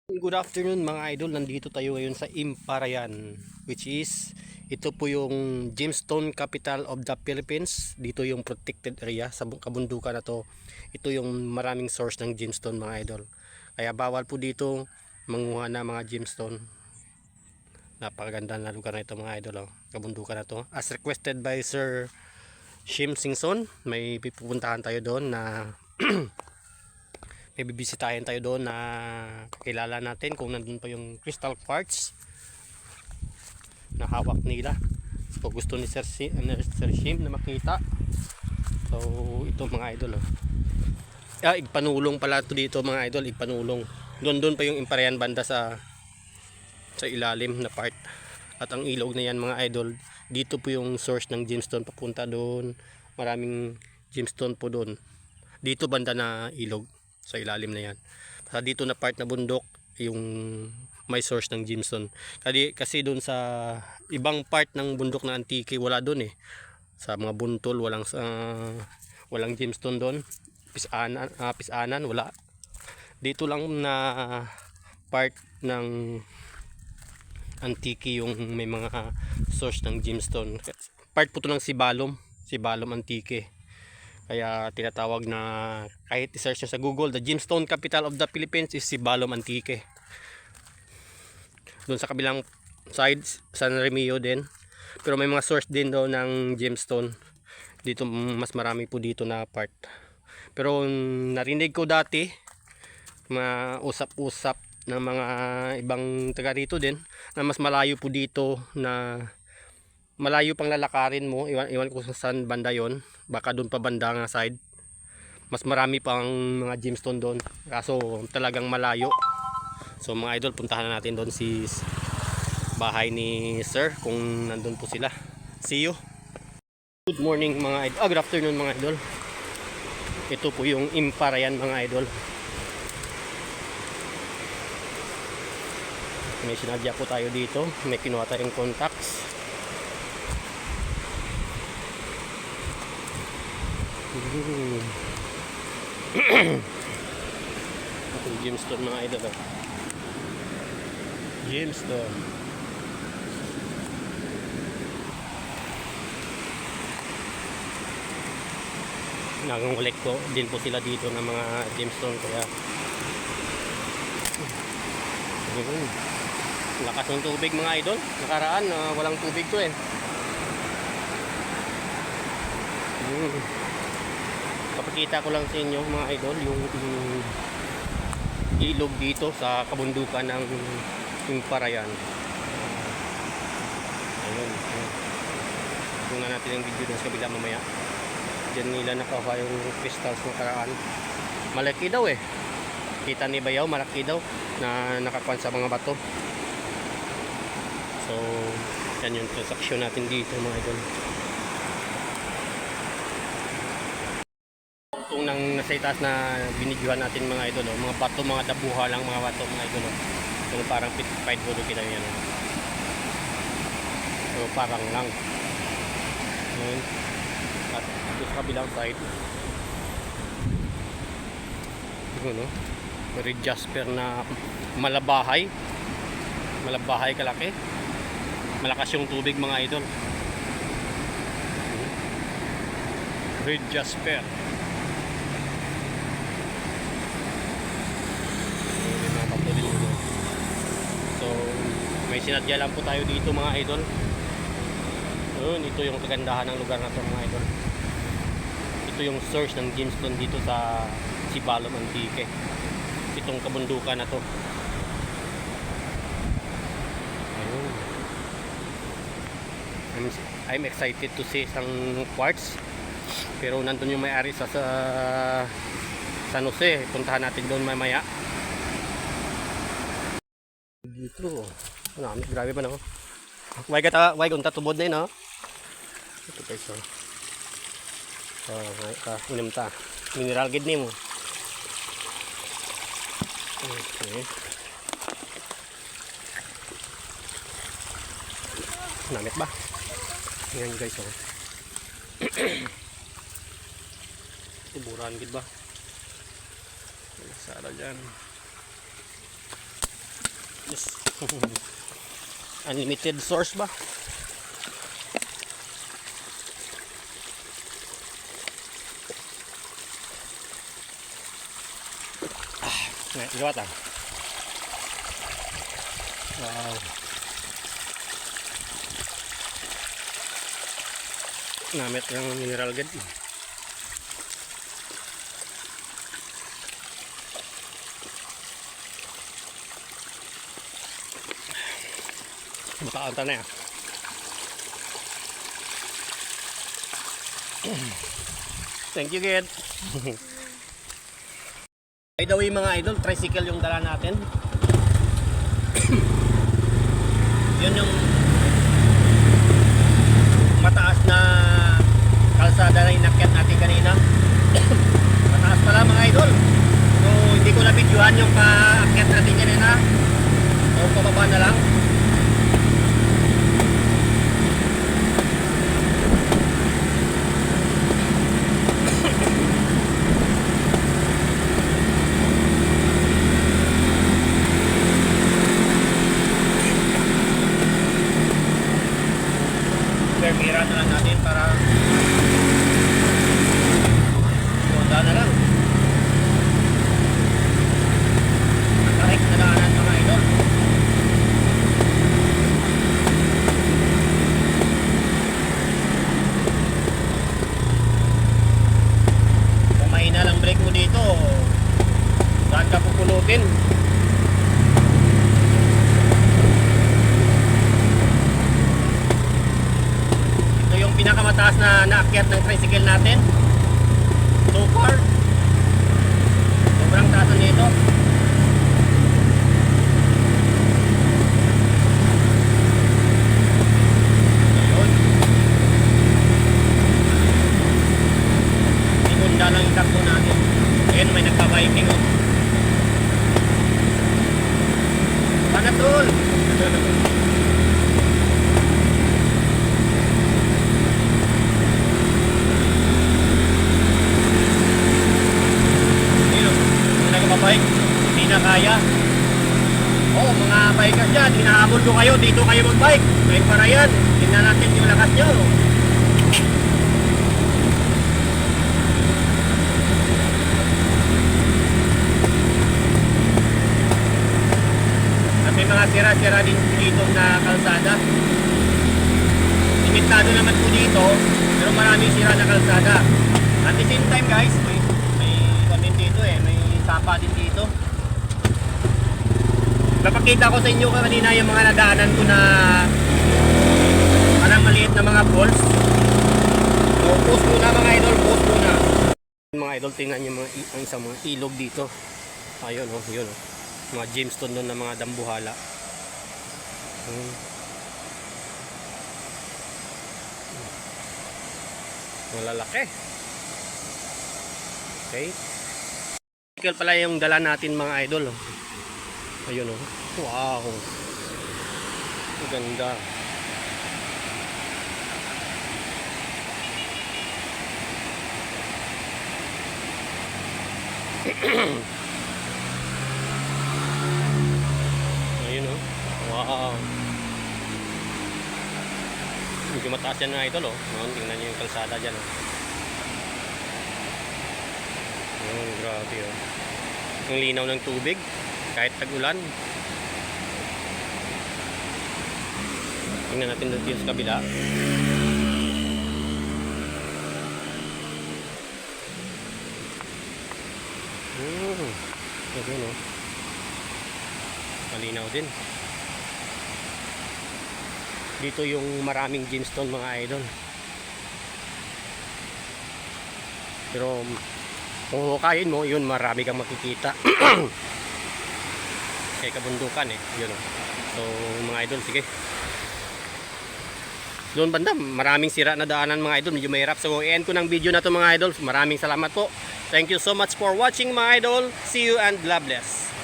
Good afternoon mga idol, nandito tayo ngayon sa Imparayan, which is ito po yung gemstone capital of the Philippines. Dito yung protected area sa kabundukan na to. Ito yung maraming source ng gemstone mga idol. Kaya bawal po dito manguha na mga gemstone. Napakaganda na lugar na ito mga idol, oh. Kabundukan na to. As requested by Sir Shim Singson, may pupuntahan tayo doon na may bibisitahin tayo doon na kakilala natin kung nandun pa yung crystal quartz na hawak nila. So gusto ni Sir Shim na makita. So ito mga idol, oh. Igpanulong pala ito dito mga idol, igpanulong. Doon pa yung Imparayan banda sa ilalim na part. At ang ilog na yan mga idol, dito po yung source ng gemstone papunta doon. Maraming gemstone po doon. Dito banda na ilog sa ilalim na yan. Sa dito na part na bundok yung may source ng gemstone. Kasi doon sa ibang part ng bundok na Antique wala doon eh. Sa mga buntol walang gemstone doon. Pisanan wala. Dito lang na part ng Antique yung may mga source ng gemstone. Part po to ng Sibalom Antique. Kaya tinatawag na, kahit i-search nyo sa Google, the gemstone capital of the Philippines is Sibalom Antique. Doon sa kabilang side, San Remio din. Pero may mga source din daw ng gemstone. Dito mas marami po dito na part. Pero narinig ko dati, mga usap-usap ng mga ibang taga rito din, na mas malayo po dito, na malayo pang lalakarin mo. Iwan ko saan banda yon, baka doon pa banda nga side, mas marami pang mga gemstone doon, kaso talagang malayo. So mga idol, puntahan na natin doon si bahay ni sir, kung nandun po sila. See you. Good morning mga idol, good afternoon mga idol. Ito po yung Imparayan mga idol. May sinadya po tayo dito, may kinuha tayong contacts. Ito yung gemstone mga idol, oh. Gemstone. Nangungulek ko din po sila dito ng mga gemstone, kaya lakas ng tubig mga idol. Nakaraan walang tubig to eh. Papakita ko lang sa inyo mga idol yung ilog dito sa kabundukan ng Imparayan. Ayun. Tingnan natin yung video dun sa kabila mamaya. Diyan nila nakakuha yung crystals ng karaan. Malaki daw eh. Kita ni Bayaw, malaki daw na nakakuha sa mga bato. So yan yung transaction natin dito mga idol. Kung nang nasa itaas na binidyohan natin mga idol, oh, mga bato, mga dabuha lang mga bato mga idol, oh. So parang pit-fight budo kita yan, oh. So parang lang. Ayun. At ito sa kabilang side, ito, no? Red jasper na malabahay kalaki. Malakas yung tubig mga idol. Red jasper. So may sinadya lang po tayo dito mga idol. Ito yung kagandahan ng lugar na ito mga idol. Ito yung source ng gemstone dito sa Sibalom Antique. Itong kabundukan na to. Ayun. I'm excited to see isang quartz. Pero nandun yung may-ari sa San Jose. Puntahan natin doon mamaya. Dito. Grabe ba no? Why kung tatubod na yun, no? Ito guys, oh. Inom ta. Mineral gid nimo. Okay. Namit ba? Yan guys, oh. Tuburan gid ba? Sara dyan. Yes. Unlimited source ba? Nah, liwat ah. Wow. Namit ng mineral gad. Mataanta na yan. Thank you, kid. By the way mga idol, tricycle yung dala natin. Yun yung mataas na kalsada na inakyat natin kanina. Mataas pala mga idol. So hindi ko na videohan yung paakyat natin kanina. So pababa na lang. Mira na lang natin para punta na lang. Correct na daanan mga idol. Kamay na lang brake mo dito. Saan ka pupulutin? Pinakamataas na naakyat ng tricycle natin so far. Sobrang taas nito. Ayun. Ikunda lang itakbo natin. Ayun, may nagpa-biking oh. Panatol! Hindi na kaya. Oh, mga bikers dyan, hinahabol ko kayo, dito kayo magbike. Bike para yan. Tingnan natin yung lakas nyo. At may mga sira-sira din dito na kalsada. Limitado naman po dito, pero maraming sira na kalsada. At the same time guys, may kami dito may sapa din dito. Napakita ko sa inyo kanina yung mga nadaanan ko na parang maliit na mga balls. So, post muna mga idol, post muna. Mga idol, tingnan nyo ang isang mga ilog dito. Ayun oh, yun oh. Mga gemstone doon na mga dambuhala. Malalaki. Okay. Ikaw pala yung dala natin mga idol oh. Ayun oh. Wow. Ang ganda. Ayun oh. Wow. Medyo mataas yan mga idol oh. Tingnan nyo yung kalsada dyan oh. Grabe oh. Ang linaw ng tubig kahit tag-ulan. Tingnan natin dito sa kabila. Ayun oh. Malinaw din. Dito yung maraming gemstone mga idol. Pero kung hukayin mo, yun marami kang makikita. Kaya kabundukan yun oh. So mga idol, sige. Doon banda, maraming sira na daanan mga idol, medyo mahirap. So i-end ko ng video na to mga idol. Maraming salamat po. Thank you so much for watching mga idol. See you and God bless.